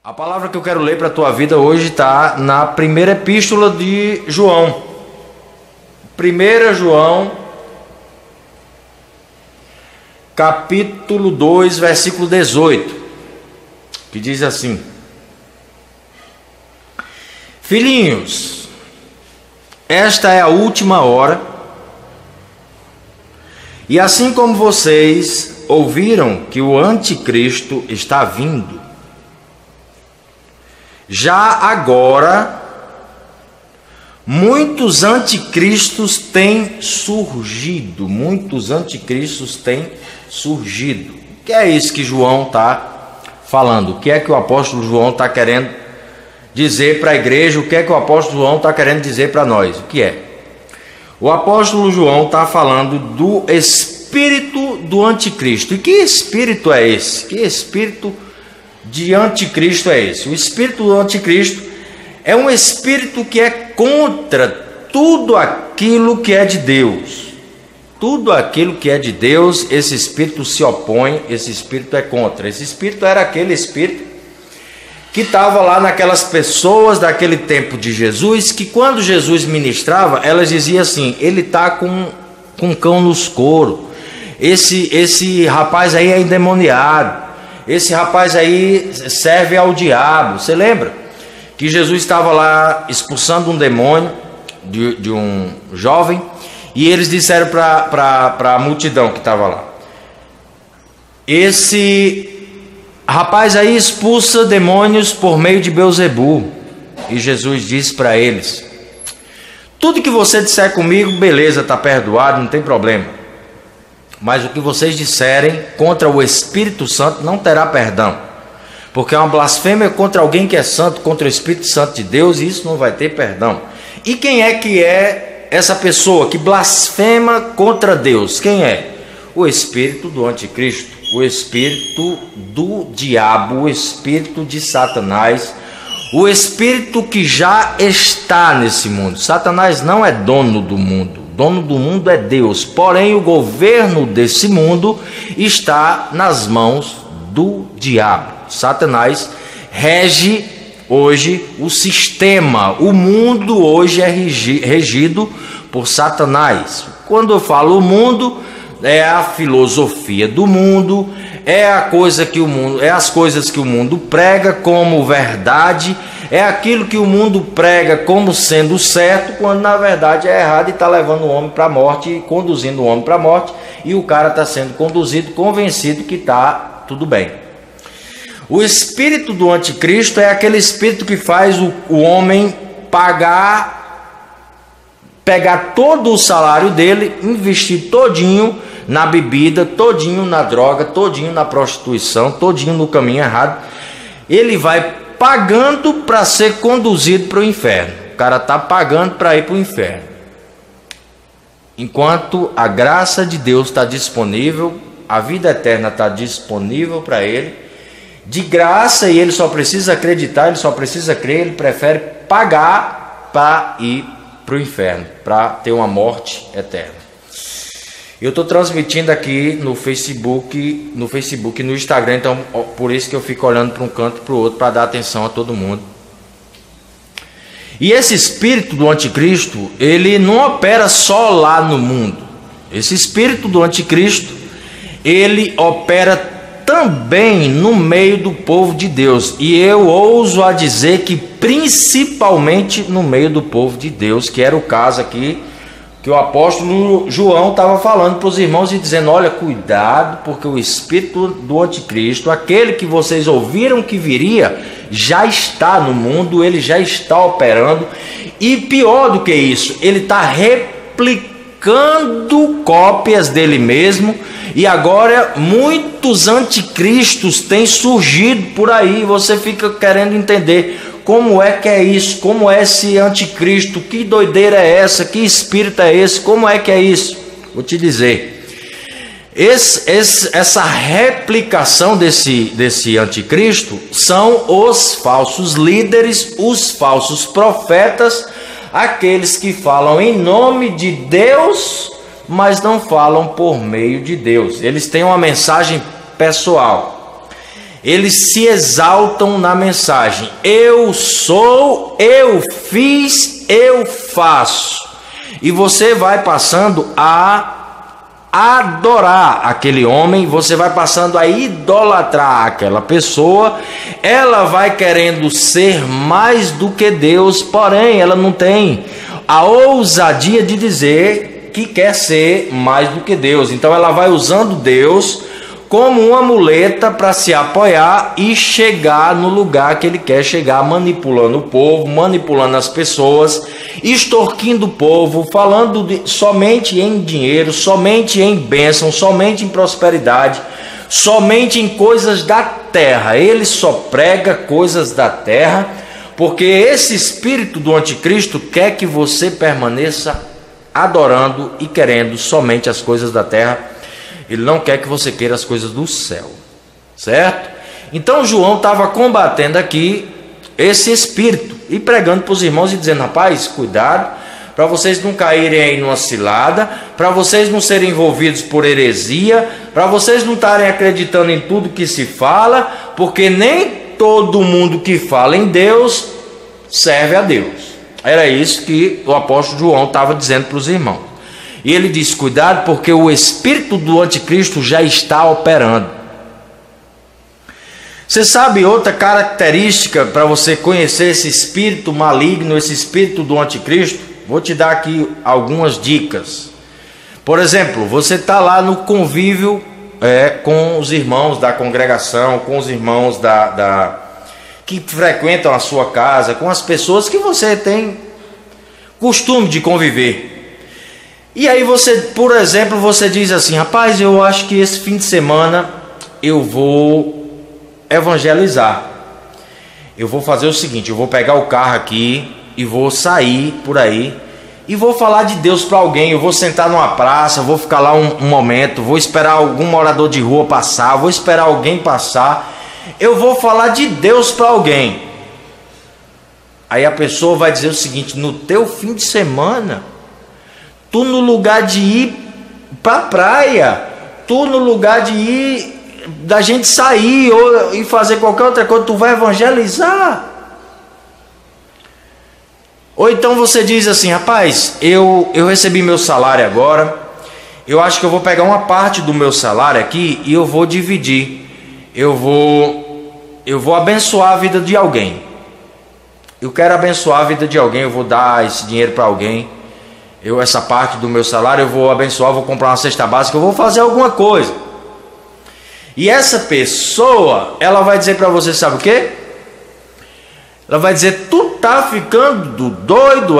A palavra que eu quero ler para a tua vida hoje está na primeira epístola de João. 1 João, capítulo 2, versículo 18, que diz assim: Filhinhos, esta é a última hora, e assim como vocês ouviram que o anticristo está vindo, já agora muitos anticristos têm surgido. O que é isso que João está falando? O que é que o apóstolo João está querendo dizer para a igreja? O que é que o apóstolo João está querendo dizer para nós? O que é? O apóstolo João está falando do espírito do anticristo. E que espírito é esse? Que espírito de anticristo é esse? O espírito do anticristo é um espírito que é contra tudo aquilo que é de Deus. Tudo aquilo que é de Deus, esse espírito se opõe, esse espírito é contra. Esse espírito era aquele espírito que estava lá naquelas pessoas daquele tempo de Jesus, que quando Jesus ministrava, elas diziam assim: ele está com cão nos coros, esse rapaz aí é endemoniado, esse rapaz aí serve ao diabo. Você lembra que Jesus estava lá expulsando um demônio de um jovem, e eles disseram para a multidão que estava lá: esse rapaz aí expulsa demônios por meio de Belzebu. E Jesus disse para eles: tudo que você disser comigo, beleza, está perdoado, não tem problema. Mas o que vocês disserem contra o Espírito Santo não terá perdão, porque é uma blasfêmia contra alguém que é santo, contra o Espírito Santo de Deus, e isso não vai ter perdão. E quem é que é essa pessoa que blasfema contra Deus? Quem é? O espírito do anticristo, o espírito do diabo, o espírito de Satanás, o espírito que já está nesse mundo. Satanás não é dono do mundo, dono do mundo é Deus, porém o governo desse mundo está nas mãos do diabo. Satanás rege hoje o sistema, o mundo hoje é regido por Satanás. Quando eu falo o mundo, é a filosofia do mundo, é a coisa que o mundo, é as coisas que o mundo prega como verdade, é aquilo que o mundo prega como sendo certo, quando na verdade é errado e está levando o homem para a morte, conduzindo o homem para a morte, e o cara está sendo conduzido, convencido que está tudo bem. O espírito do anticristo é aquele espírito que faz o homem pegar todo o salário dele, investir todinho na bebida, todinho na droga, todinho na prostituição, todinho no caminho errado. Ele vai pagando para ser conduzido para o inferno. O cara está pagando para ir para o inferno. Enquanto a graça de Deus está disponível, a vida eterna está disponível para ele, de graça, e ele só precisa acreditar, ele só precisa crer, ele prefere pagar para ir para o inferno, para ter uma morte eterna. Eu estou transmitindo aqui no Facebook e no Instagram, então por isso que eu fico olhando para um canto e para o outro, para dar atenção a todo mundo. E esse espírito do anticristo, ele não opera só lá no mundo. Esse espírito do anticristo, ele opera também no meio do povo de Deus, e eu ouso a dizer que principalmente no meio do povo de Deus, que era o caso aqui que o apóstolo João estava falando para os irmãos e dizendo: olha, cuidado, porque o espírito do anticristo, aquele que vocês ouviram que viria, já está no mundo, ele já está operando, e pior do que isso, ele está replicando cópias dele mesmo. E agora muitos anticristos têm surgido por aí. Você fica querendo entender como é que é isso, como é esse anticristo, que doideira é essa, que espírito é esse, como é que é isso? Vou te dizer, essa replicação desse anticristo são os falsos líderes, os falsos profetas, aqueles que falam em nome de Deus, mas não falam por meio de Deus. Eles têm uma mensagem pessoal. eles se exaltam na mensagem. Eu sou, eu fiz, eu faço. E você vai passando a adorar aquele homem, você vai passando a idolatrar aquela pessoa. Ela vai querendo ser mais do que Deus, porém ela não tem a ousadia de dizer que quer ser mais do que Deus. Então ela vai usando Deus como uma muleta para se apoiar e chegar no lugar que ele quer chegar, manipulando o povo, manipulando as pessoas, extorquindo o povo, falando somente em dinheiro, somente em bênção, somente em prosperidade, somente em coisas da terra. Ele só prega coisas da terra, porque esse espírito do anticristo quer que você permaneça adorando e querendo somente as coisas da terra. Ele não quer que você queira as coisas do céu, certo? Então João estava combatendo aqui esse espírito e pregando para os irmãos e dizendo: rapaz, cuidado, para vocês não caírem aí numa cilada, para vocês não serem envolvidos por heresia, para vocês não estarem acreditando em tudo que se fala, porque nem todo mundo que fala em Deus serve a Deus. Era isso que o apóstolo João estava dizendo para os irmãos. E ele diz: cuidado, porque o espírito do anticristo já está operando. Você sabe outra característica para você conhecer esse espírito maligno, esse espírito do anticristo? Vou te dar aqui algumas dicas. Por exemplo, você está lá no convívio com os irmãos da congregação, com os irmãos que frequentam a sua casa, com as pessoas que você tem costume de conviver. E aí você, por exemplo, você diz assim: rapaz, eu acho que esse fim de semana eu vou evangelizar. Eu vou fazer o seguinte, eu vou pegar o carro aqui e vou sair por aí e vou falar de Deus para alguém. Eu vou sentar numa praça, vou ficar lá um momento, vou esperar algum morador de rua passar, vou esperar alguém passar, eu vou falar de Deus para alguém. Aí a pessoa vai dizer o seguinte: no teu fim de semana, tu no lugar de ir para a praia, tu no lugar de ir, da gente sair ou e fazer qualquer outra coisa, tu vai evangelizar. Ou então você diz assim: rapaz, eu recebi meu salário agora, eu acho que eu vou pegar uma parte do meu salário aqui e eu vou dividir, eu vou abençoar a vida de alguém. Eu quero abençoar a vida de alguém, eu vou dar esse dinheiro para alguém. Essa parte do meu salário eu vou abençoar, vou comprar uma cesta básica, eu vou fazer alguma coisa. E essa pessoa, ela vai dizer para você, sabe o quê? Ela vai dizer: tu tá ficando doido,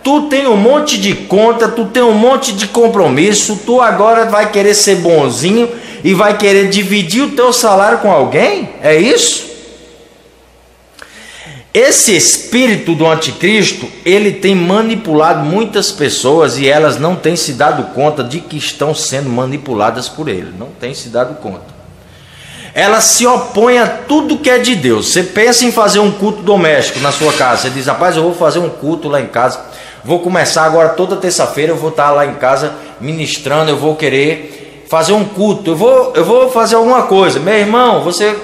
tu tem um monte de conta, tu tem um monte de compromisso, tu agora vai querer ser bonzinho e vai querer dividir o teu salário com alguém? É isso? Esse espírito do anticristo, ele tem manipulado muitas pessoas e elas não têm se dado conta de que estão sendo manipuladas por ele. Não têm se dado conta. Ela se opõe a tudo que é de Deus. Você pensa em fazer um culto doméstico na sua casa. Você diz: rapaz, eu vou fazer um culto lá em casa. Vou começar agora toda terça-feira, eu vou estar lá em casa ministrando, eu vou querer fazer um culto. Eu vou fazer alguma coisa. Meu irmão, você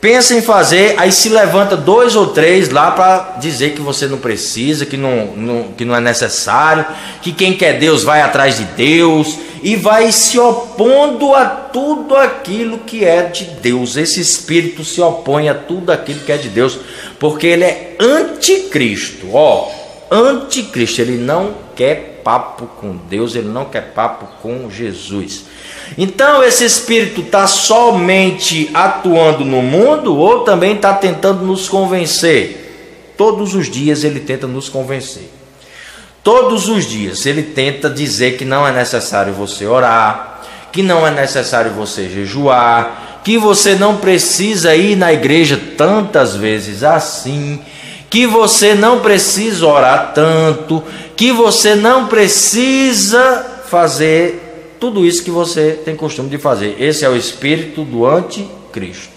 pensa em fazer, aí se levanta 2 ou 3 lá para dizer que você não precisa, que não é necessário, que quem quer Deus vai atrás de Deus, e vai se opondo a tudo aquilo que é de Deus. Esse espírito se opõe a tudo aquilo que é de Deus, porque ele é anticristo, anticristo. Ele não quer papo com Deus, ele não quer papo com Jesus. Então esse espírito está somente atuando no mundo ou também está tentando nos convencer? Todos os dias ele tenta nos convencer. Todos os dias ele tenta dizer que não é necessário você orar, que não é necessário você jejuar, que você não precisa ir na igreja tantas vezes assim, que você não precisa orar tanto, que você não precisa fazer tudo isso que você tem costume de fazer. Esse é o espírito do anticristo.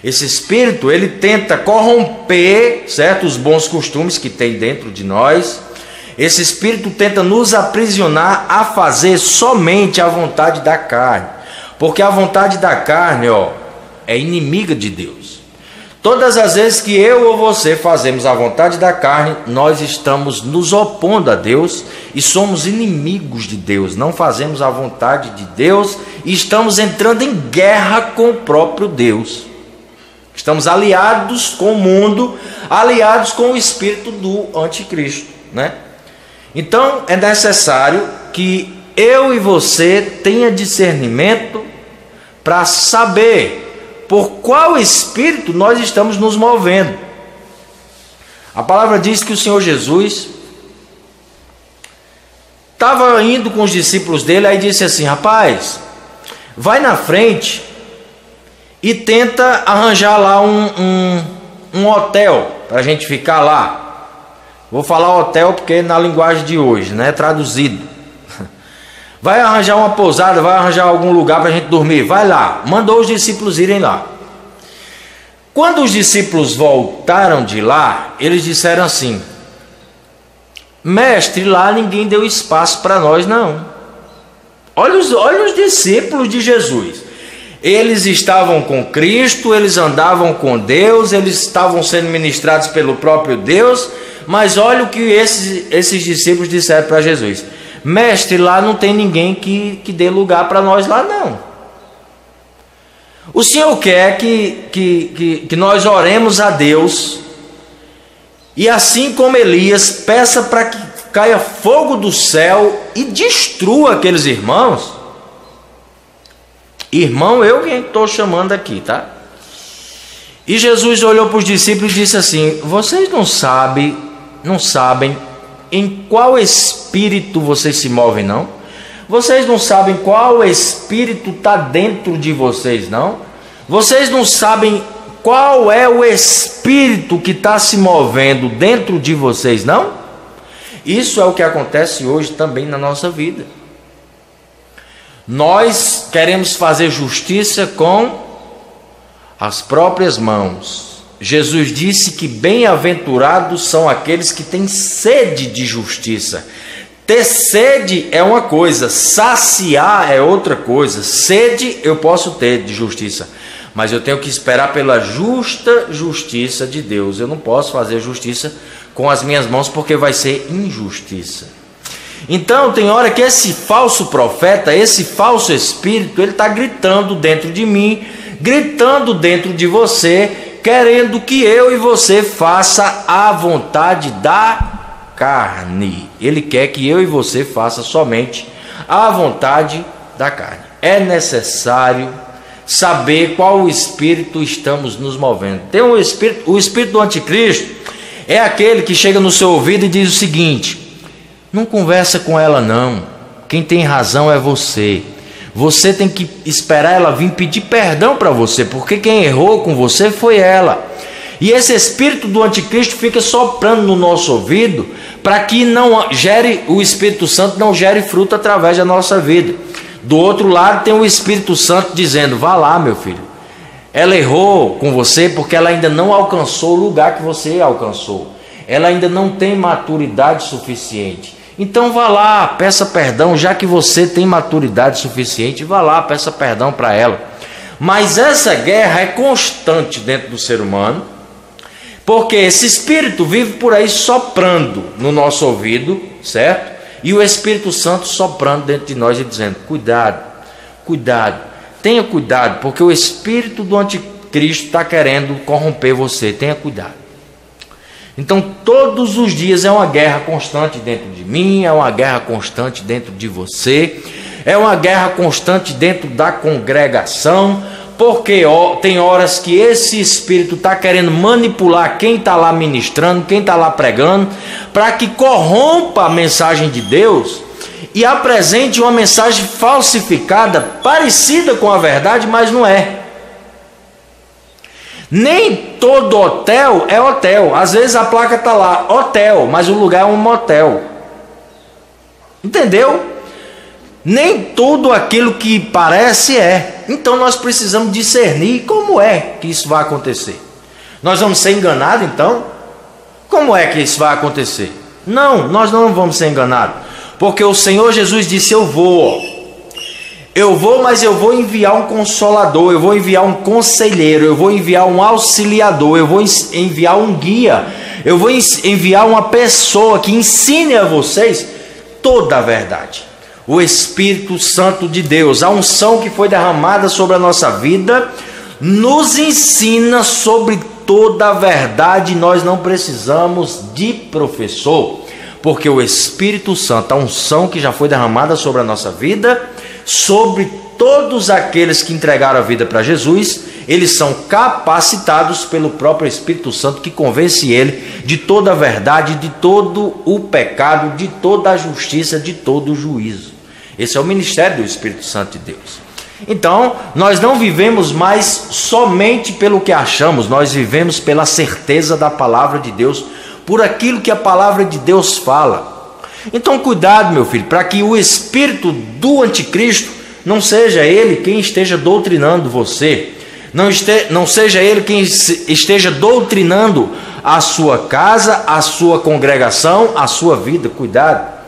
Esse espírito, ele tenta corromper, certo, os bons costumes que tem dentro de nós. Esse espírito tenta nos aprisionar a fazer somente a vontade da carne. Porque a vontade da carne, é inimiga de Deus. Todas as vezes que eu ou você fazemos a vontade da carne, nós estamos nos opondo a Deus e somos inimigos de Deus. Não fazemos a vontade de Deus e estamos entrando em guerra com o próprio Deus. Estamos aliados com o mundo, aliados com o espírito do anticristo, né? Então é necessário que eu e você tenha discernimento para saber por qual espírito nós estamos nos movendo. A palavra diz que o Senhor Jesus estava indo com os discípulos dele, aí disse assim: rapaz, vai na frente e tenta arranjar lá um hotel para a gente ficar lá. Vou falar hotel porque na linguagem de hoje, né, traduzido. Vai arranjar uma pousada, vai arranjar algum lugar para a gente dormir. Vai lá. Mandou os discípulos irem lá. Quando os discípulos voltaram de lá, eles disseram assim: mestre, lá ninguém deu espaço para nós não. Olha os discípulos de Jesus. Eles estavam com Cristo, eles andavam com Deus, eles estavam sendo ministrados pelo próprio Deus, mas olha o que esses discípulos disseram para Jesus: mestre, lá não tem ninguém que dê lugar para nós lá não. O Senhor quer que nós oremos a Deus e assim como Elias, peça para que caia fogo do céu e destrua aqueles irmãos. Irmão, eu quem estou chamando aqui, tá? E Jesus olhou para os discípulos e disse assim: vocês não sabem em qual espírito vocês se movem, não? Vocês não sabem qual espírito está dentro de vocês, não? Vocês não sabem qual é o espírito que está se movendo dentro de vocês, não? Isso é o que acontece hoje também na nossa vida. Nós queremos fazer justiça com as próprias mãos. Jesus disse que bem-aventurados são aqueles que têm sede de justiça. Ter sede é uma coisa, saciar é outra coisa. Sede eu posso ter de justiça, mas eu tenho que esperar pela justa justiça de Deus. Eu não posso fazer justiça com as minhas mãos porque vai ser injustiça. Então tem hora que esse falso profeta, esse falso espírito, ele está gritando dentro de mim, gritando dentro de você, querendo que eu e você faça a vontade da carne. Ele quer que eu e você faça somente a vontade da carne. É necessário saber qual espírito estamos nos movendo. Tem um espírito, o espírito do anticristo é aquele que chega no seu ouvido e diz o seguinte: não conversa com ela não, quem tem razão é você. Você tem que esperar ela vir pedir perdão para você, porque quem errou com você foi ela. E esse espírito do anticristo fica soprando no nosso ouvido para que não gere, o Espírito Santo não gere fruto através da nossa vida. Do outro lado tem o Espírito Santo dizendo: vá lá, meu filho, ela errou com você porque ela ainda não alcançou o lugar que você alcançou. Ela ainda não tem maturidade suficiente. Então vá lá, peça perdão, já que você tem maturidade suficiente, vá lá, peça perdão para ela. Mas essa guerra é constante dentro do ser humano, porque esse espírito vive por aí soprando no nosso ouvido, certo? E o Espírito Santo soprando dentro de nós e dizendo: cuidado, cuidado, tenha cuidado, porque o espírito do anticristo está querendo corromper você, tenha cuidado. Então todos os dias é uma guerra constante dentro de mim, é uma guerra constante dentro de você, é uma guerra constante dentro da congregação, porque tem horas que esse espírito está querendo manipular quem está lá ministrando, quem está lá pregando, para que corrompa a mensagem de Deus e apresente uma mensagem falsificada, parecida com a verdade, mas não é. Nem todo hotel é hotel. Às vezes a placa está lá, hotel, mas o lugar é um motel. Entendeu? Nem tudo aquilo que parece é. Então nós precisamos discernir como é que isso vai acontecer. Nós vamos ser enganados então? Como é que isso vai acontecer? Não, nós não vamos ser enganados. Porque o Senhor Jesus disse: eu vou. Eu vou, mas eu vou enviar um consolador, eu vou enviar um conselheiro, eu vou enviar um auxiliador, eu vou enviar um guia, eu vou enviar uma pessoa que ensine a vocês toda a verdade. O Espírito Santo de Deus, a unção que foi derramada sobre a nossa vida, nos ensina sobre toda a verdade. Nós não precisamos de professor, porque o Espírito Santo, a unção que já foi derramada sobre a nossa vida, sobre todos aqueles que entregaram a vida para Jesus, eles são capacitados pelo próprio Espírito Santo, que convence ele de toda a verdade, de todo o pecado, de toda a justiça, de todo o juízo. Esse é o ministério do Espírito Santo de Deus. Então, nós não vivemos mais somente pelo que achamos, nós vivemos pela certeza da palavra de Deus, por aquilo que a palavra de Deus fala. Então, cuidado, meu filho, para que o espírito do anticristo não seja ele quem esteja doutrinando você, não seja ele quem esteja doutrinando a sua casa, a sua congregação, a sua vida. Cuidado.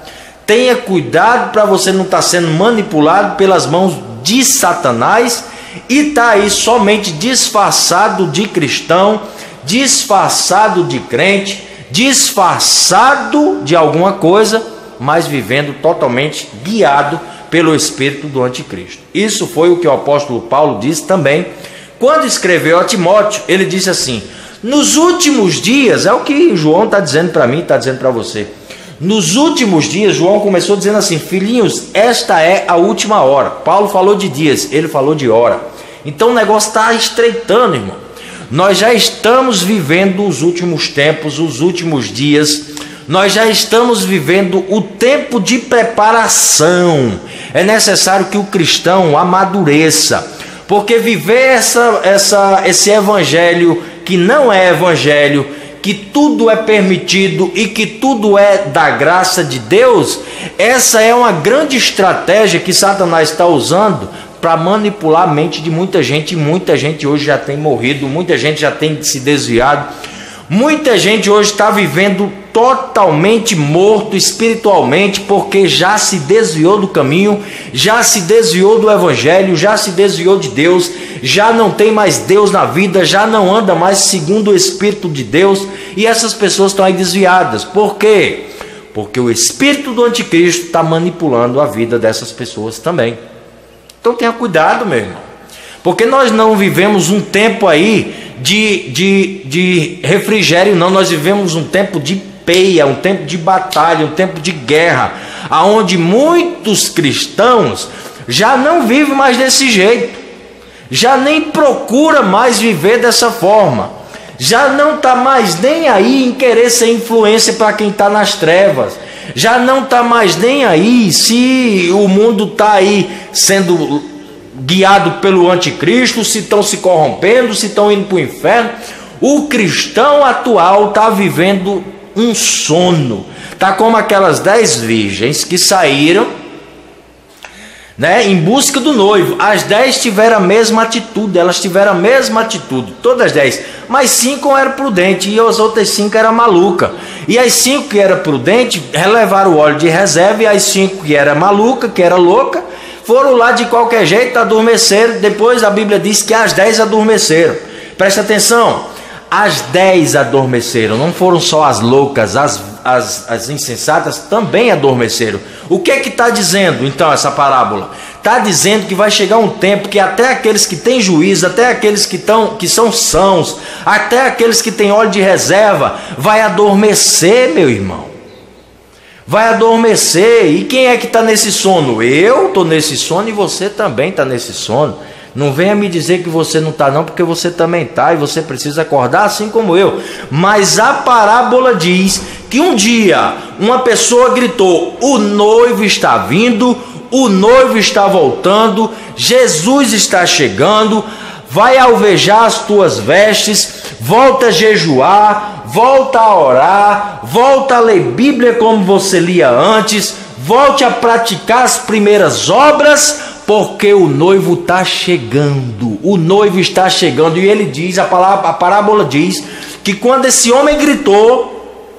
Tenha cuidado para você não estar sendo manipulado pelas mãos de Satanás e estar aí somente disfarçado de cristão, disfarçado de crente, disfarçado de alguma coisa, mas vivendo totalmente guiado pelo espírito do anticristo. Isso foi o que o apóstolo Paulo disse também, quando escreveu a Timóteo. Ele disse assim: nos últimos dias, é o que João está dizendo para mim, está dizendo para você. Nos últimos dias, João começou dizendo assim: filhinhos, esta é a última hora. Paulo falou de dias, ele falou de hora. Então o negócio está estreitando, irmão. Nós já estamos vivendo os últimos tempos, os últimos dias. Nós já estamos vivendo o tempo de preparação. É necessário que o cristão amadureça, porque viver esse evangelho que não é evangelho, que tudo é permitido e que tudo é da graça de Deus, essa é uma grande estratégia que Satanás está usando para manipular a mente de muita gente. E muita gente hoje já tem morrido, muita gente já tem se desviado, muita gente hoje está vivendo totalmente morto espiritualmente, porque já se desviou do caminho, já se desviou do evangelho, já se desviou de Deus, já não tem mais Deus na vida, já não anda mais segundo o Espírito de Deus, e essas pessoas estão aí desviadas. Por quê? Porque o espírito do anticristo está manipulando a vida dessas pessoas também. Então tenha cuidado, meu irmão, porque nós não vivemos um tempo aí de refrigério, não. Nós vivemos um tempo de peia, um tempo de batalha, um tempo de guerra, aonde muitos cristãos já não vivem mais desse jeito, já nem procura mais viver dessa forma, já não está mais nem aí em querer ser influência para quem está nas trevas, já não está mais nem aí se o mundo está aí sendo guiado pelo anticristo, se estão se corrompendo, se estão indo para o inferno. O cristão atual está vivendo um sono, está como aquelas 10 virgens que saíram, né, em busca do noivo. As 10 tiveram a mesma atitude, elas tiveram a mesma atitude, todas as 10, mas 5 eram prudentes e as outras 5 eram malucas. E as 5 que eram prudentes relevaram o óleo de reserva, e as 5 que eram malucas, que eram loucas, foram lá de qualquer jeito, adormeceram. Depois a Bíblia diz que as 10 adormeceram. Presta atenção, as 10 adormeceram, não foram só as loucas, as insensatas também adormeceram. O que é que está dizendo então essa parábola? Está dizendo que vai chegar um tempo que até aqueles que têm juízo, até aqueles que são sãos, até aqueles que têm óleo de reserva, vai adormecer, meu irmão. Vai adormecer. E quem é que está nesse sono? Eu estou nesse sono e você também está nesse sono. Não venha me dizer que você não está não, porque você também está, e você precisa acordar assim como eu. Mas a parábola diz que um dia uma pessoa gritou: o noivo está vindo, o noivo está voltando, Jesus está chegando, vai alvejar as tuas vestes, volta a jejuar, volta a orar, volta a ler Bíblia como você lia antes, volte a praticar as primeiras obras, porque o noivo está chegando. O noivo está chegando. E ele diz, a parábola diz, que quando esse homem gritou,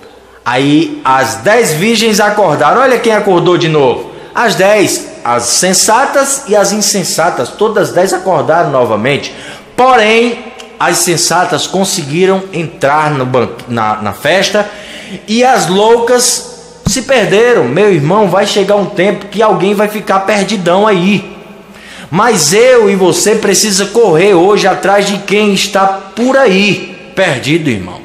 aí as 10 virgens acordaram. Olha quem acordou de novo. As 10 as sensatas e as insensatas, todas 10 acordaram novamente. Porém, as sensatas conseguiram entrar na festa e as loucas se perderam. Meu irmão, vai chegar um tempo que alguém vai ficar perdidão aí. Mas eu e você precisa correr hoje atrás de quem está por aí perdido, irmão.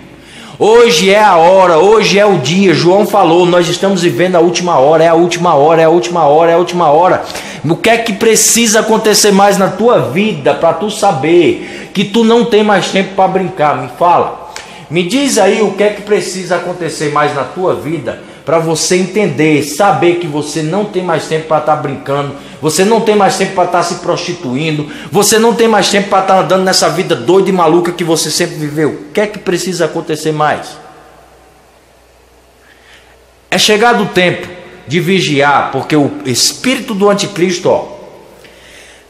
Hoje é a hora, hoje é o dia. João falou, nós estamos vivendo a última hora, é a última hora, é a última hora, é a última hora. O que é que precisa acontecer mais na tua vida para tu saber que tu não tem mais tempo para brincar? Me fala. Me diz aí o que é que precisa acontecer mais na tua vida para você entender, saber que você não tem mais tempo para estar brincando, você não tem mais tempo para estar se prostituindo, você não tem mais tempo para estar andando nessa vida doida e maluca que você sempre viveu. O que é que precisa acontecer mais? É chegado o tempo de vigiar, porque o espírito do anticristo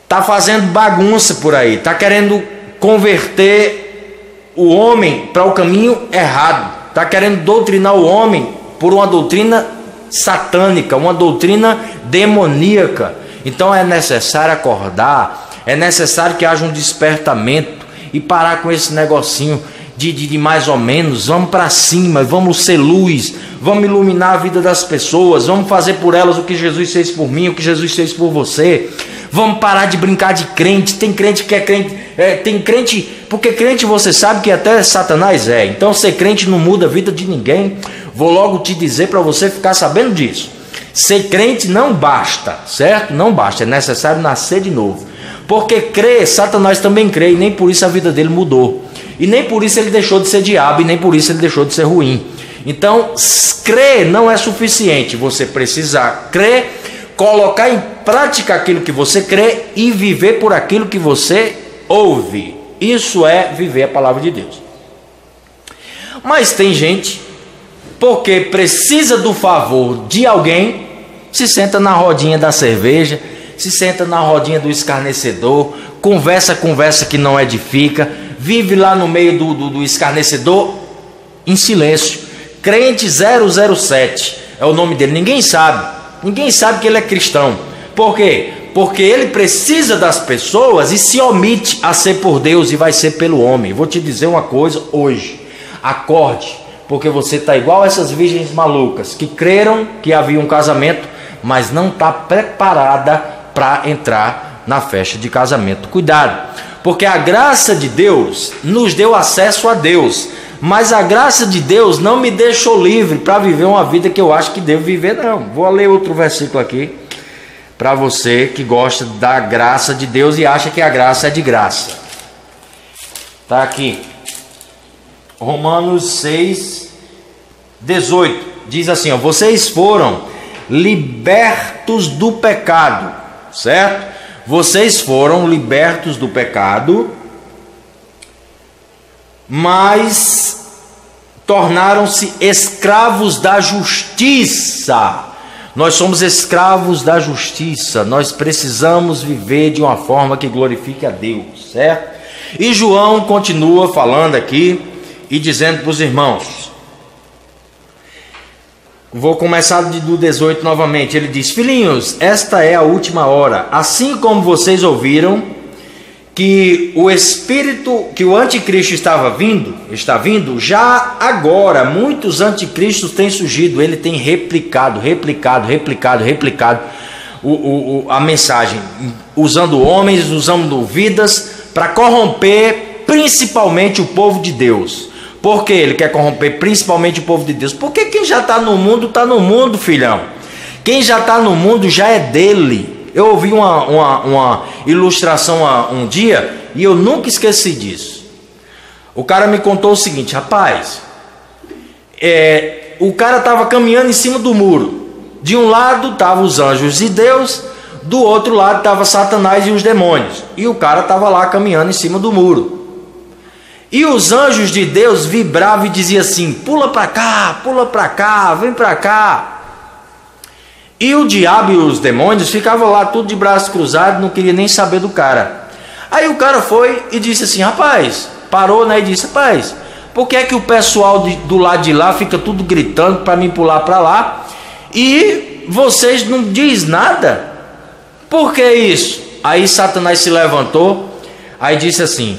está fazendo bagunça por aí, está querendo converter o homem para o caminho errado, está querendo doutrinar o homem por uma doutrina satânica, uma doutrina demoníaca. Então é necessário acordar, é necessário que haja um despertamento e parar com esse negocinho de mais ou menos. Vamos para cima, vamos ser luz, vamos iluminar a vida das pessoas, vamos fazer por elas o que Jesus fez por mim, o que Jesus fez por você. Vamos parar de brincar de crente. Tem crente que é crente, tem crente, porque crente você sabe que até Satanás é. Então ser crente não muda a vida de ninguém. Vou logo te dizer para você ficar sabendo disso. Ser crente não basta, certo? Não basta, é necessário nascer de novo. Porque crer, Satanás também crê, e nem por isso a vida dele mudou. E nem por isso ele deixou de ser diabo, e nem por isso ele deixou de ser ruim. Então, crer não é suficiente. Você precisa crer, colocar em prática aquilo que você crê e viver por aquilo que você ouve. Isso é viver a palavra de Deus. Mas tem gente, porque precisa do favor de alguém, se senta na rodinha da cerveja, se senta na rodinha do escarnecedor, conversa que não edifica, vive lá no meio do escarnecedor em silêncio. Crente 007 é o nome dele, ninguém sabe que ele é cristão. Por quê? Porque ele precisa das pessoas e se omite a ser por Deus e vai ser pelo homem. Vou te dizer uma coisa hoje, acorde, porque você está igual essas virgens malucas que creram que havia um casamento, mas não está preparada para entrar na festa de casamento. Cuidado, porque a graça de Deus nos deu acesso a Deus, mas a graça de Deus não me deixou livre para viver uma vida que eu acho que devo viver, não. Vou ler outro versículo aqui, para você que gosta da graça de Deus e acha que a graça é de graça. Está aqui, Romanos 6, 18, diz assim, vocês foram libertos do pecado, certo? Vocês foram libertos do pecado, mas tornaram-se escravos da justiça. Nós somos escravos da justiça, nós precisamos viver de uma forma que glorifique a Deus, certo? E João continua falando aqui e dizendo para os irmãos, vou começar do 18 novamente, ele diz, filhinhos, esta é a última hora, assim como vocês ouviram que o Espírito, que o anticristo está vindo, já agora muitos anticristos têm surgido, ele tem replicado a mensagem, usando homens, usando vidas, para corromper principalmente o povo de Deus. Por que ele quer corromper principalmente o povo de Deus? Porque quem já está no mundo, filhão. Quem já está no mundo já é dele. Eu ouvi uma ilustração um dia e eu nunca esqueci disso. O cara me contou o seguinte, rapaz, o cara estava caminhando em cima do muro. De um lado estavam os anjos de Deus, do outro lado estava Satanás e os demônios. E o cara estava lá caminhando em cima do muro. E os anjos de Deus vibravam e diziam assim, pula para cá, vem para cá. E o diabo e os demônios ficavam lá tudo de braços cruzados, não queria nem saber do cara. Aí o cara foi e disse assim, rapaz, parou, né, e disse, rapaz, por que é que o pessoal do lado de lá fica tudo gritando para mim pular para lá e vocês não diz nada? Por que isso? Aí Satanás se levantou, aí disse assim: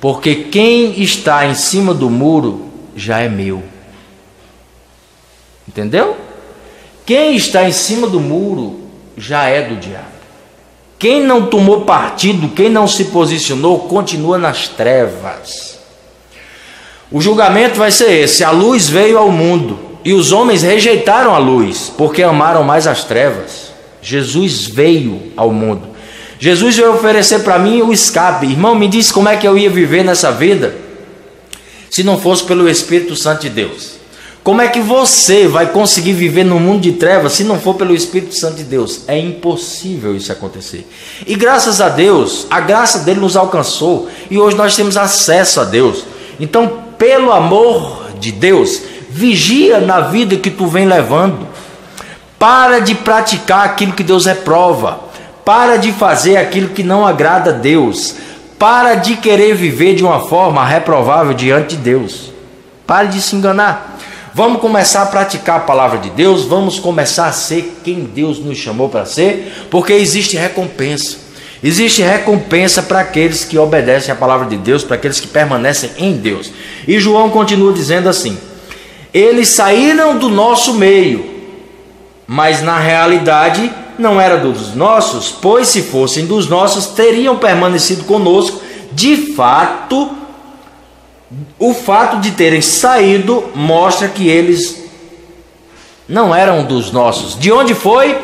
porque quem está em cima do muro já é meu. Entendeu? Quem está em cima do muro já é do diabo. Quem não tomou partido, quem não se posicionou, continua nas trevas. O julgamento vai ser esse: a luz veio ao mundo e os homens rejeitaram a luz, porque amaram mais as trevas. Jesus veio ao mundo. Jesus veio oferecer para mim o escape. Irmão, me disse como é que eu ia viver nessa vida se não fosse pelo Espírito Santo de Deus. Como é que você vai conseguir viver no mundo de trevas se não for pelo Espírito Santo de Deus? É impossível isso acontecer. E graças a Deus, a graça dele nos alcançou e hoje nós temos acesso a Deus. Então, pelo amor de Deus, vigia na vida que tu vem levando. Para de praticar aquilo que Deus reprova. Para de fazer aquilo que não agrada a Deus. Para de querer viver de uma forma reprovável diante de Deus. Pare de se enganar. Vamos começar a praticar a palavra de Deus. Vamos começar a ser quem Deus nos chamou para ser. Porque existe recompensa. Existe recompensa para aqueles que obedecem a palavra de Deus. Para aqueles que permanecem em Deus. E João continua dizendo assim: eles saíram do nosso meio, mas na realidade não era dos nossos, pois se fossem dos nossos, teriam permanecido conosco. De fato, o fato de terem saído mostra que eles não eram dos nossos. De onde foi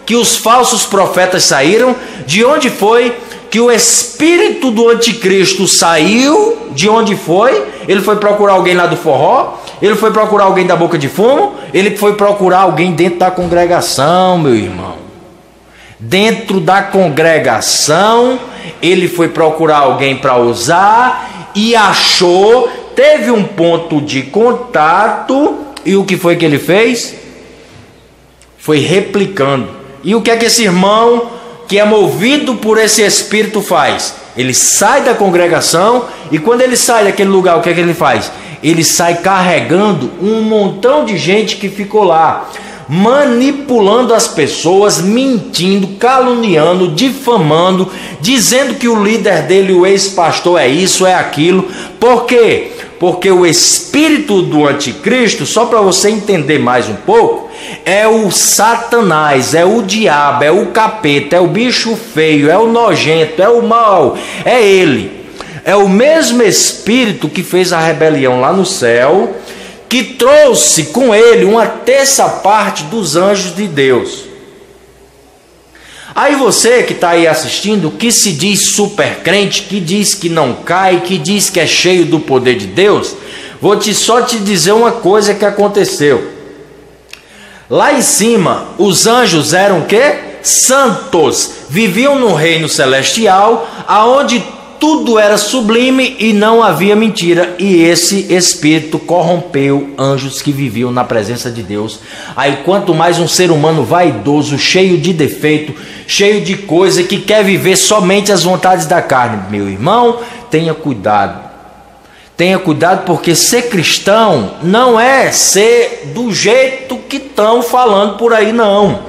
que os falsos profetas saíram? De onde foi que o espírito do anticristo saiu? De onde foi? Ele foi procurar alguém lá do forró? Ele foi procurar alguém da boca de fumo? Ele foi procurar alguém dentro da congregação, meu irmão. Dentro da congregação, ele foi procurar alguém para usar e achou, teve um ponto de contato, e o que foi que ele fez? Foi replicando. E o que é que esse irmão, que é movido por esse espírito, faz? Ele sai da congregação, e quando ele sai daquele lugar, o que é que ele faz? Ele sai carregando um montão de gente que ficou lá, manipulando as pessoas, mentindo, caluniando, difamando, dizendo que o líder dele, o ex-pastor, é isso, é aquilo. Por quê? Porque o espírito do anticristo, só para você entender mais um pouco, é o Satanás, é o diabo, é o capeta, é o bicho feio, é o nojento, é o mal, é ele. É o mesmo espírito que fez a rebelião lá no céu, que trouxe com ele uma terça parte dos anjos de Deus. Aí você que está aí assistindo, que se diz super crente, que diz que não cai, que diz que é cheio do poder de Deus, vou só te dizer uma coisa que aconteceu. Lá em cima, os anjos eram o quê? Santos. Viviam no reino celestial, aonde tudo era sublime e não havia mentira. E esse espírito corrompeu anjos que viviam na presença de Deus. Aí quanto mais um ser humano vaidoso, cheio de defeito, cheio de coisa, que quer viver somente as vontades da carne, meu irmão, tenha cuidado. Tenha cuidado, porque ser cristão não é ser do jeito que estão falando por aí, não.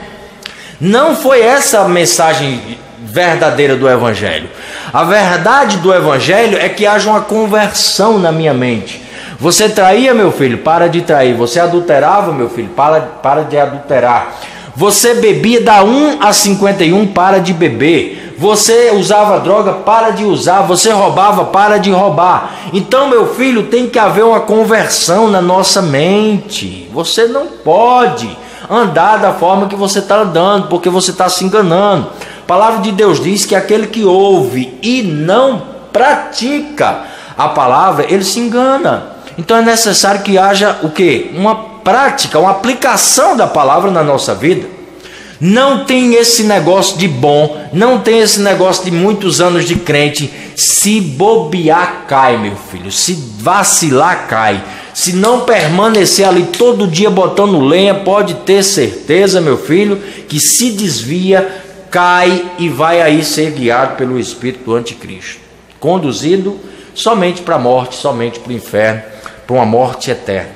Não foi essa a mensagem verdadeira do Evangelho. A verdade do Evangelho é que haja uma conversão na minha mente. Você traía, meu filho? Para de trair. Você adulterava, meu filho? Para de adulterar. Você bebia da 1 a 51, para de beber. Você usava droga, para de usar. Você roubava, para de roubar. Então, meu filho, tem que haver uma conversão na nossa mente. Você não pode andar da forma que você está andando, porque você está se enganando. A palavra de Deus diz que aquele que ouve e não pratica a palavra, ele se engana. Então é necessário que haja o quê? Uma prática, uma aplicação da palavra na nossa vida. Não tem esse negócio de bom, não tem esse negócio de muitos anos de crente. Se bobear, cai, meu filho. Se vacilar, cai. Se não permanecer ali todo dia botando lenha, pode ter certeza, meu filho, que se desvia, cai e vai aí ser guiado pelo espírito do anticristo, conduzido somente para a morte, somente para o inferno, para uma morte eterna.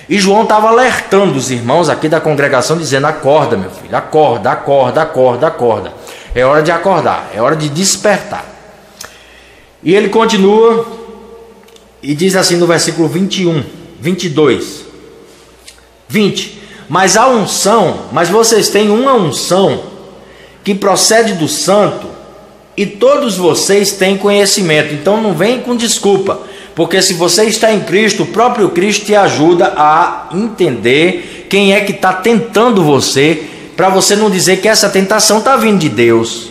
E João estava alertando os irmãos aqui da congregação, dizendo: acorda, meu filho, acorda, acorda, acorda, acorda. É hora de acordar, é hora de despertar. E ele continua e diz assim no versículo 21, 22, 20: mas vocês têm uma unção que procede do santo, e todos vocês têm conhecimento. Então não vem com desculpa, porque se você está em Cristo, o próprio Cristo te ajuda a entender quem é que está tentando você, para você não dizer que essa tentação está vindo de Deus.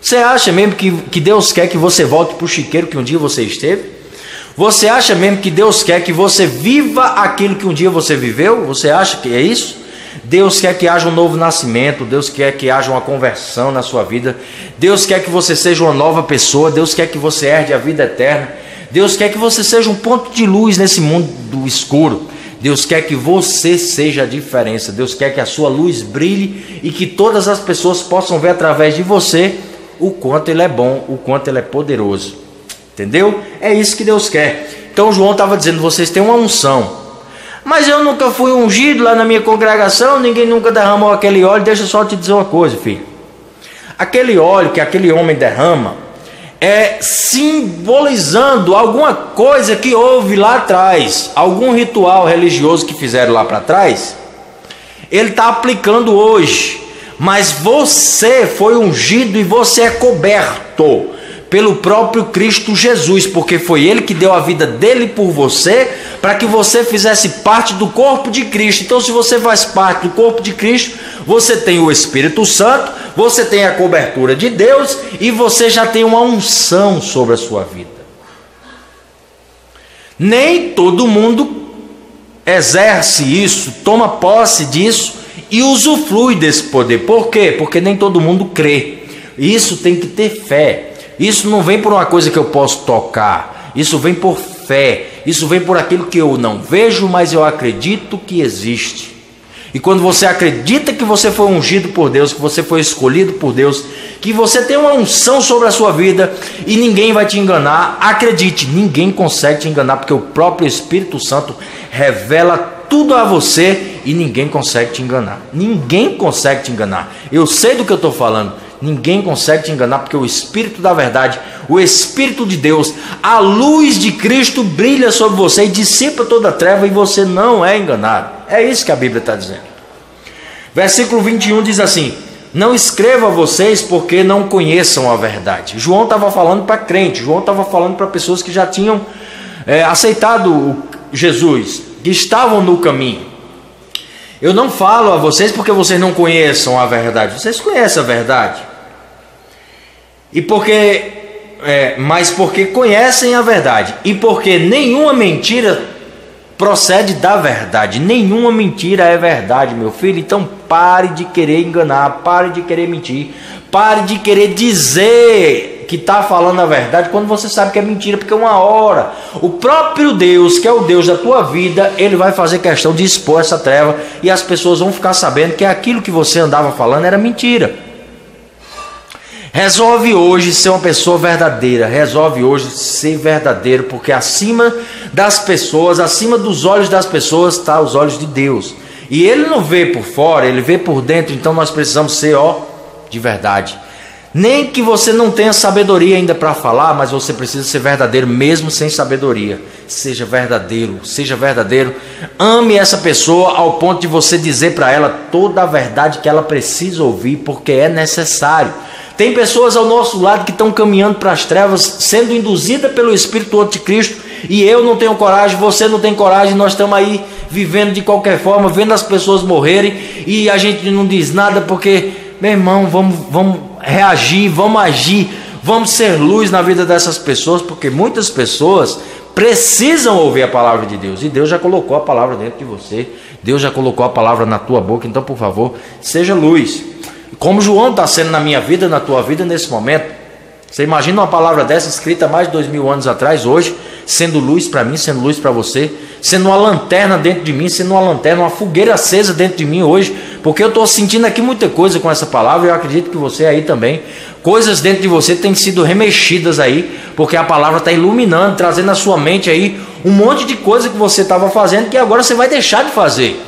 Você acha mesmo que Deus quer que você volte para o chiqueiro que um dia você esteve? Você acha mesmo que Deus quer que você viva aquilo que um dia você viveu? Você acha que é isso? Deus quer que haja um novo nascimento, Deus quer que haja uma conversão na sua vida, Deus quer que você seja uma nova pessoa, Deus quer que você herde a vida eterna, Deus quer que você seja um ponto de luz nesse mundo do escuro, Deus quer que você seja a diferença, Deus quer que a sua luz brilhe e que todas as pessoas possam ver através de você o quanto Ele é bom, o quanto Ele é poderoso, entendeu? É isso que Deus quer. Então João estava dizendo, vocês têm uma unção. Mas eu nunca fui ungido lá na minha congregação, ninguém nunca derramou aquele óleo. Deixa eu só te dizer uma coisa, filho. Aquele óleo que aquele homem derrama é simbolizando alguma coisa que houve lá atrás, algum ritual religioso que fizeram lá para trás. Ele está aplicando hoje, mas você foi ungido e você é coberto pelo próprio Cristo Jesus, porque foi Ele que deu a vida dele por você, para que você fizesse parte do corpo de Cristo. Então, se você faz parte do corpo de Cristo, você tem o Espírito Santo, você tem a cobertura de Deus e você já tem uma unção sobre a sua vida. Nem todo mundo exerce isso, toma posse disso e usufrui desse poder. Por quê? Porque nem todo mundo crê. Isso tem que ter fé. Isso não vem por uma coisa que eu posso tocar, isso vem por fé, isso vem por aquilo que eu não vejo, mas eu acredito que existe. E quando você acredita que você foi ungido por Deus, que você foi escolhido por Deus, que você tem uma unção sobre a sua vida e ninguém vai te enganar, acredite, ninguém consegue te enganar, porque o próprio Espírito Santo revela tudo a você e ninguém consegue te enganar. Ninguém consegue te enganar. Eu sei do que eu estou falando. Ninguém consegue te enganar, porque o Espírito da verdade, o Espírito de Deus, a luz de Cristo brilha sobre você e dissipa toda a treva e você não é enganado. É isso que a Bíblia está dizendo. Versículo 21 diz assim: não escrevo a vocês porque não conheçam a verdade. João estava falando para crente, João estava falando para pessoas que já tinham aceitado Jesus, que estavam no caminho. Eu não falo a vocês porque vocês não conheçam a verdade. Vocês conhecem a verdade. E mas porque conhecem a verdade. E porque nenhuma mentira procede da verdade. Nenhuma mentira é verdade, meu filho. Então pare de querer enganar, pare de querer mentir, pare de querer dizer que está falando a verdade quando você sabe que é mentira, porque uma hora o próprio Deus, que é o Deus da tua vida, Ele vai fazer questão de expor essa treva e as pessoas vão ficar sabendo que aquilo que você andava falando era mentira. Resolve hoje ser uma pessoa verdadeira, resolve hoje ser verdadeiro, porque acima das pessoas, acima dos olhos das pessoas está os olhos de Deus, e Ele não vê por fora, Ele vê por dentro. Então nós precisamos ser de verdade. Nem que você não tenha sabedoria ainda para falar, mas você precisa ser verdadeiro mesmo sem sabedoria. Seja verdadeiro, seja verdadeiro. Ame essa pessoa ao ponto de você dizer para ela toda a verdade que ela precisa ouvir, porque é necessário. Tem pessoas ao nosso lado que estão caminhando para as trevas, sendo induzidas pelo Espírito Anticristo, e eu não tenho coragem, você não tem coragem, nós estamos aí vivendo de qualquer forma, vendo as pessoas morrerem, e a gente não diz nada, porque, meu irmão, vamos reagir, vamos agir, vamos ser luz na vida dessas pessoas, porque muitas pessoas precisam ouvir a palavra de Deus, e Deus já colocou a palavra dentro de você, Deus já colocou a palavra na tua boca. Então, por favor, seja luz, como João está sendo na minha vida, na tua vida nesse momento. Você imagina uma palavra dessa escrita há mais de 2000 anos atrás, hoje, sendo luz para mim, sendo luz para você, sendo uma lanterna dentro de mim, sendo uma lanterna, uma fogueira acesa dentro de mim hoje, porque eu estou sentindo aqui muita coisa com essa palavra, e eu acredito que você aí também, coisas dentro de você têm sido remexidas aí, porque a palavra está iluminando, trazendo na sua mente aí um monte de coisa que você estava fazendo, que agora você vai deixar de fazer.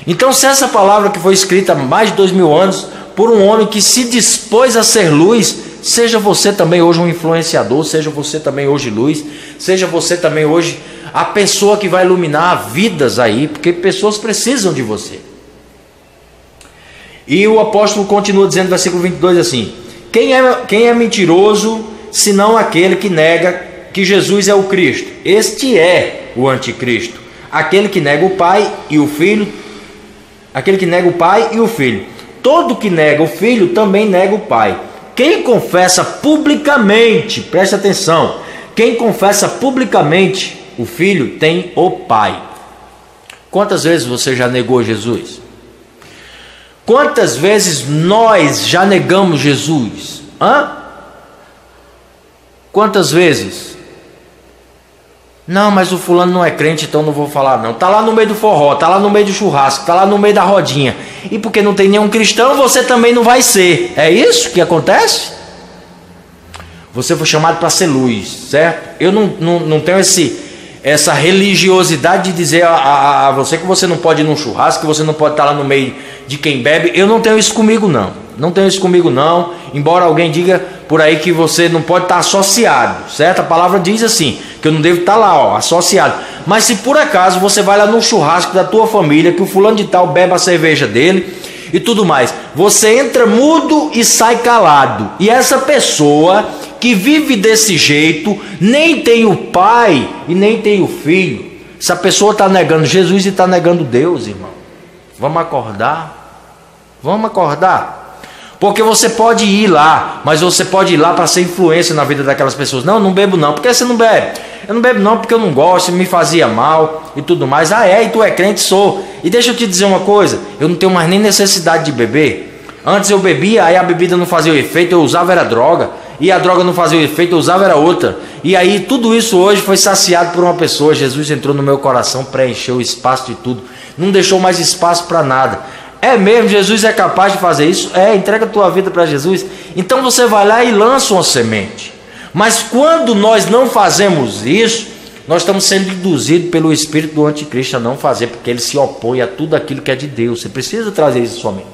Então, se essa palavra que foi escrita há mais de 2000 anos, por um homem que se dispôs a ser luz. Seja você também hoje um influenciador, seja você também hoje luz, seja você também hoje a pessoa que vai iluminar vidas aí, porque pessoas precisam de você. E o apóstolo continua dizendo no versículo 22 assim: quem é mentiroso, senão aquele que nega que Jesus é o Cristo? Este é o anticristo, aquele que nega o Pai e o Filho, aquele que nega o Pai e o Filho. Todo que nega o Filho também nega o Pai. Quem confessa publicamente, preste atenção, quem confessa publicamente o Filho tem o Pai. Quantas vezes você já negou Jesus? Quantas vezes nós já negamos Jesus? Quantas vezes? Não, mas o fulano não é crente, então não vou falar não. Está lá no meio do forró, está lá no meio do churrasco, está lá no meio da rodinha. E porque não tem nenhum cristão, você também não vai ser. É isso que acontece? Você foi chamado para ser luz, certo? Eu não tenho essa religiosidade de dizer a você que você não pode ir num churrasco, que você não pode estar lá no meio de quem bebe. Eu não tenho isso comigo não. Não tenho isso comigo não. Embora alguém diga por aí que você não pode estar associado, certo? A palavra diz assim, que eu não devo estar lá, associado. Mas se por acaso você vai lá no churrasco da tua família, que o fulano de tal bebe a cerveja dele e tudo mais, você entra mudo e sai calado. E essa pessoa que vive desse jeito, nem tem o Pai e nem tem o Filho. Essa pessoa está negando Jesus e está negando Deus, irmão. Vamos acordar? Vamos acordar? Porque você pode ir lá, mas você pode ir lá para ser influência na vida daquelas pessoas. Não, não bebo não. Por que você não bebe? Eu não bebo não porque eu não gosto, me fazia mal e tudo mais. E tu é crente? Sou. E deixa eu te dizer uma coisa, eu não tenho mais nem necessidade de beber. Antes eu bebia, aí a bebida não fazia o efeito, eu usava era droga. E a droga não fazia o efeito, eu usava era outra. E aí tudo isso hoje foi saciado por uma pessoa. Jesus entrou no meu coração, preencheu o espaço de tudo. Não deixou mais espaço para nada. É mesmo? Jesus é capaz de fazer isso? Entrega a tua vida para Jesus. Então você vai lá e lança uma semente. Mas quando nós não fazemos isso, nós estamos sendo induzidos pelo espírito do anticristo a não fazer, porque ele se opõe a tudo aquilo que é de Deus. Você precisa trazer isso somente.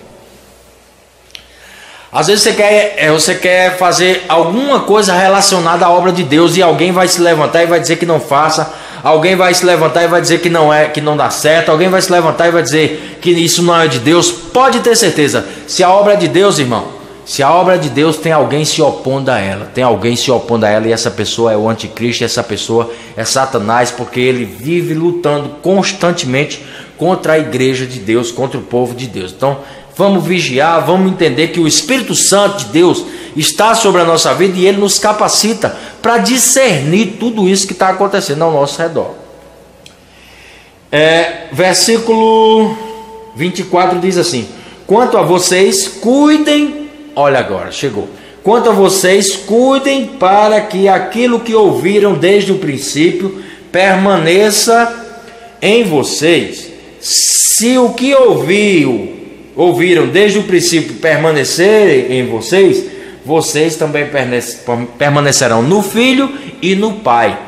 Às vezes você quer fazer alguma coisa relacionada à obra de Deus e alguém vai se levantar e vai dizer que não faça. Alguém vai se levantar e vai dizer que não dá certo. Alguém vai se levantar e vai dizer que isso não é de Deus. Pode ter certeza, se a obra é de Deus, irmão, se a obra é de Deus, tem alguém se opondo a ela. Tem alguém se opondo a ela, e essa pessoa é o anticristo, essa pessoa é Satanás, porque ele vive lutando constantemente contra a igreja de Deus, contra o povo de Deus. Então vamos vigiar, vamos entender que o Espírito Santo de Deus está sobre a nossa vida e ele nos capacita para discernir tudo isso que está acontecendo ao nosso redor. Versículo 24 diz assim: quanto a vocês, cuidem, olha agora, chegou. Quanto a vocês, cuidem para que aquilo que ouviram desde o princípio permaneça em vocês. Se o que ouviram desde o princípio permanecer em vocês, vocês também permanecerão no Filho e no Pai.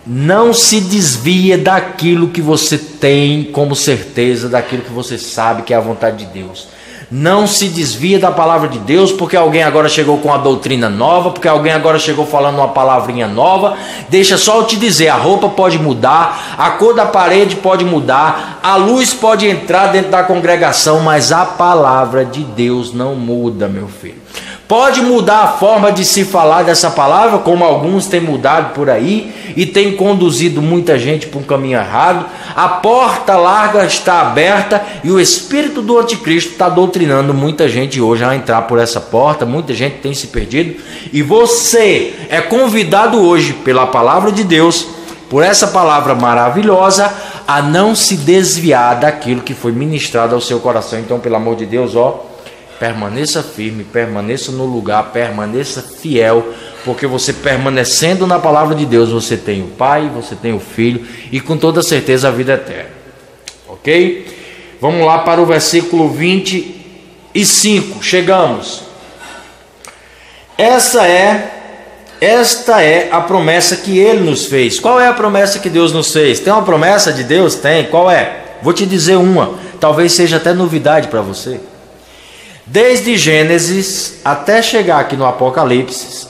Não se desvia daquilo que você tem como certeza, daquilo que você sabe que é a vontade de Deus. Não se desvia da palavra de Deus porque alguém agora chegou com uma doutrina nova, porque alguém agora chegou falando uma palavrinha nova. Deixa só eu te dizer, a roupa pode mudar, a cor da parede pode mudar, a luz pode entrar dentro da congregação, mas a palavra de Deus não muda, meu filho. Pode mudar a forma de se falar dessa palavra, como alguns têm mudado por aí e têm conduzido muita gente para um caminho errado. A porta larga está aberta e o espírito do anticristo está doutrinando muita gente hoje a entrar por essa porta. Muita gente tem se perdido e você é convidado hoje pela palavra de Deus, por essa palavra maravilhosa, a não se desviar daquilo que foi ministrado ao seu coração. Então, pelo amor de Deus, permaneça firme, permaneça no lugar, permaneça fiel, porque você permanecendo na palavra de Deus, você tem o Pai, você tem o Filho e com toda certeza a vida eterna. Ok? Vamos lá para o versículo 25. Chegamos. Esta é a promessa que Ele nos fez. Qual é a promessa que Deus nos fez? Tem uma promessa de Deus? Tem. Qual é? Vou te dizer uma. Talvez seja até novidade para você. Desde Gênesis até chegar aqui no Apocalipse,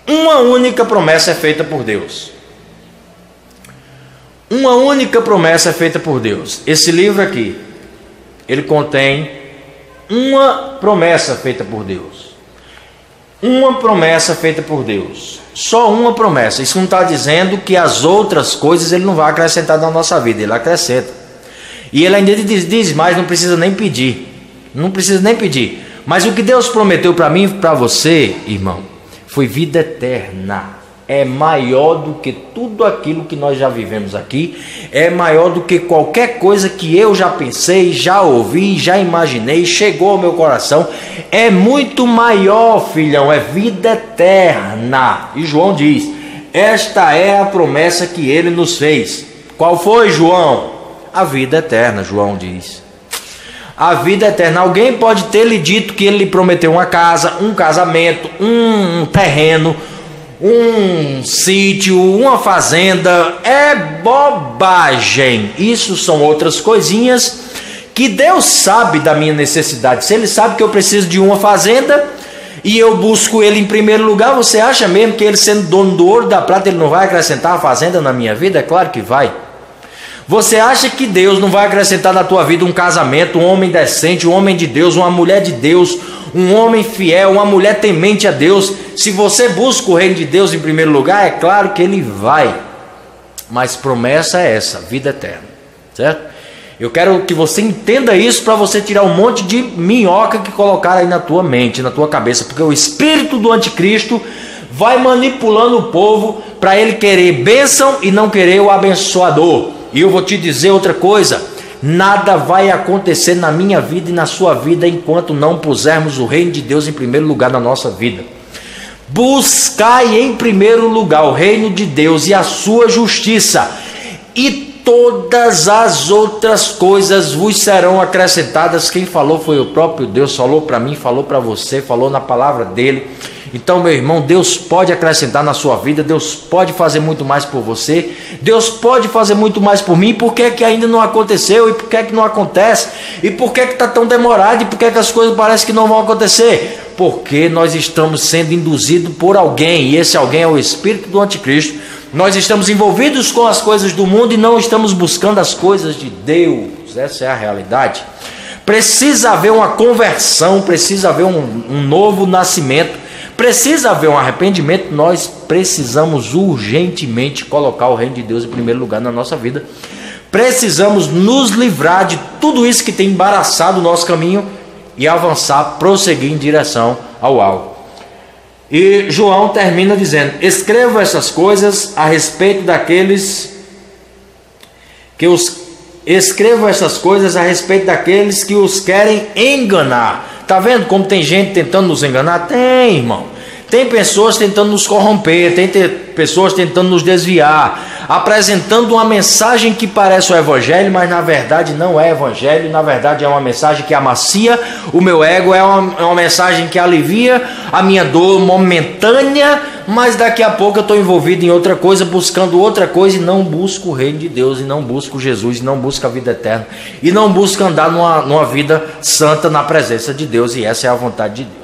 uma única promessa é feita por Deus. Uma única promessa é feita por Deus. Esse livro aqui, ele contém uma promessa feita por Deus. Uma promessa feita por Deus. Só uma promessa. Isso não está dizendo que as outras coisas ele não vai acrescentar na nossa vida. Ele acrescenta. E ele ainda diz mais, não precisa nem pedir. Não precisa nem pedir. Mas o que Deus prometeu para mim e para você, irmão, foi vida eterna. É maior do que tudo aquilo que nós já vivemos aqui. É maior do que qualquer coisa que eu já pensei, já ouvi, já imaginei, chegou ao meu coração. É muito maior, filhão, é vida eterna. E João diz, esta é a promessa que ele nos fez. Qual foi, João? A vida eterna, João diz. A vida eterna. Alguém pode ter lhe dito que ele lhe prometeu uma casa, um casamento, um terreno, um sítio, uma fazenda. É bobagem. Isso são outras coisinhas que Deus sabe da minha necessidade. Se ele sabe que eu preciso de uma fazenda e eu busco ele em primeiro lugar, você acha mesmo que ele, sendo dono do ouro e da prata, ele não vai acrescentar a fazenda na minha vida? É claro que vai. Você acha que Deus não vai acrescentar na tua vida um casamento, um homem decente, um homem de Deus, uma mulher de Deus, um homem fiel, uma mulher temente a Deus? Se você busca o reino de Deus em primeiro lugar, é claro que ele vai. Mas promessa é essa, vida eterna, certo? Eu quero que você entenda isso para você tirar um monte de minhoca que colocaram aí na tua mente, na tua cabeça, porque o espírito do anticristo vai manipulando o povo para ele querer bênção e não querer o abençoador. E eu vou te dizer outra coisa, nada vai acontecer na minha vida e na sua vida enquanto não pusermos o reino de Deus em primeiro lugar na nossa vida. Buscai em primeiro lugar o reino de Deus e a sua justiça, e todas as outras coisas vos serão acrescentadas. Quem falou foi o próprio Deus, falou para mim, falou para você, falou na palavra dele. Então, meu irmão, Deus pode acrescentar na sua vida, Deus pode fazer muito mais por você, Deus pode fazer muito mais por mim. Por que é que ainda não aconteceu? E por que é que não acontece? E por que é que está tão demorado? E por que é que as coisas parecem que não vão acontecer? Porque nós estamos sendo induzidos por alguém, e esse alguém é o espírito do anticristo. Nós estamos envolvidos com as coisas do mundo e não estamos buscando as coisas de Deus. Essa é a realidade. Precisa haver uma conversão, precisa haver um novo nascimento, precisa haver um arrependimento. Nós precisamos urgentemente colocar o reino de Deus em primeiro lugar na nossa vida. Precisamos nos livrar de tudo isso que tem embaraçado o nosso caminho e avançar, prosseguir em direção ao alvo. E João termina dizendo: escrevo essas coisas a respeito daqueles que os querem enganar. Está vendo como tem gente tentando nos enganar? Tem, irmão. Tem pessoas tentando nos corromper, tem pessoas tentando nos desviar, apresentando uma mensagem que parece o evangelho, mas na verdade não é evangelho. Na verdade é uma mensagem que amacia o meu ego, é uma mensagem que alivia a minha dor momentânea, mas daqui a pouco eu estou envolvido em outra coisa, buscando outra coisa, e não busco o reino de Deus, e não busco Jesus, e não busco a vida eterna, e não busco andar numa vida santa na presença de Deus, e essa é a vontade de Deus.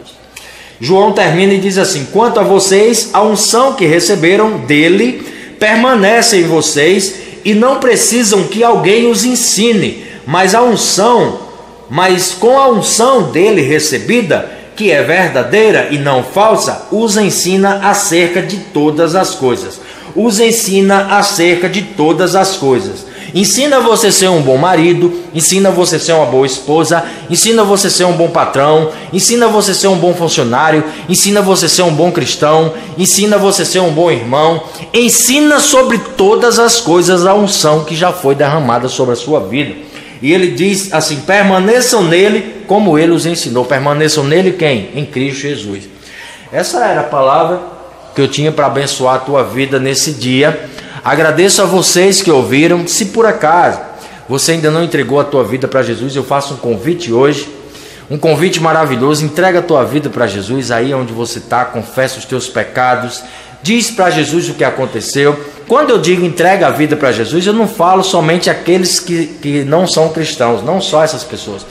João termina e diz assim: quanto a vocês, a unção que receberam dele permanece em vocês, e não precisam que alguém os ensine, mas com a unção dele recebida, que é verdadeira e não falsa, os ensina acerca de todas as coisas. Os ensina acerca de todas as coisas. Ensina você a ser um bom marido, ensina você a ser uma boa esposa, ensina você a ser um bom patrão, ensina você a ser um bom funcionário, ensina você a ser um bom cristão, ensina você a ser um bom irmão. Ensina sobre todas as coisas a unção que já foi derramada sobre a sua vida. E ele diz assim: permaneçam nele como ele os ensinou. Permaneçam nele quem? Em Cristo Jesus. Essa era a palavra que eu tinha para abençoar a tua vida nesse dia. Agradeço a vocês que ouviram. Se por acaso você ainda não entregou a tua vida para Jesus, eu faço um convite hoje, um convite maravilhoso. Entrega a tua vida para Jesus aí onde você está, confessa os teus pecados, diz para Jesus o que aconteceu. Quando eu digo entrega a vida para Jesus, eu não falo somente aqueles que não são cristãos, não só essas pessoas,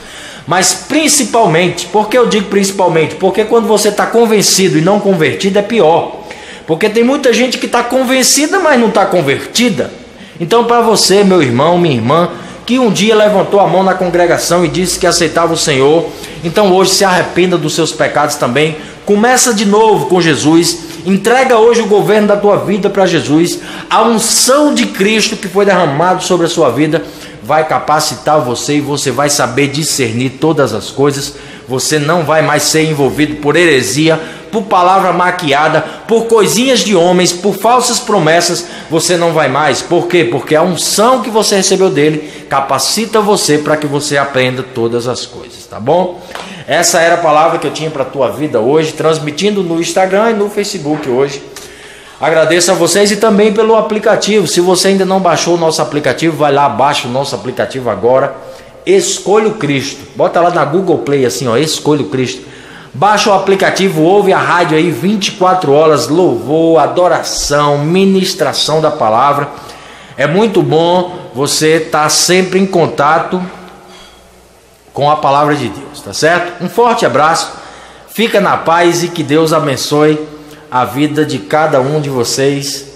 mas principalmente. Por que eu digo principalmente? Porque quando você está convencido e não convertido é pior, porque tem muita gente que está convencida, mas não está convertida. Então, para você, meu irmão, minha irmã, que um dia levantou a mão na congregação e disse que aceitava o Senhor, então hoje se arrependa dos seus pecados também, começa de novo com Jesus, entrega hoje o governo da tua vida para Jesus. A unção de Cristo que foi derramado sobre a sua vida vai capacitar você e você vai saber discernir todas as coisas. Você não vai mais ser envolvido por heresia, por palavra maquiada, por coisinhas de homens, por falsas promessas. Você não vai mais. Por quê? Porque a unção que você recebeu dele capacita você para que você aprenda todas as coisas, tá bom? Essa era a palavra que eu tinha para a tua vida hoje, transmitindo no Instagram e no Facebook hoje. Agradeço a vocês e também pelo aplicativo. Se você ainda não baixou o nosso aplicativo, vai lá, baixa o nosso aplicativo agora. Escolha o Cristo. Bota lá na Google Play assim, ó, Escolha o Cristo. Baixa o aplicativo, ouve a rádio aí 24 horas, louvor, adoração, ministração da palavra. É muito bom você estar sempre em contato com a palavra de Deus, tá certo? Um forte abraço, fica na paz e que Deus abençoe a vida de cada um de vocês.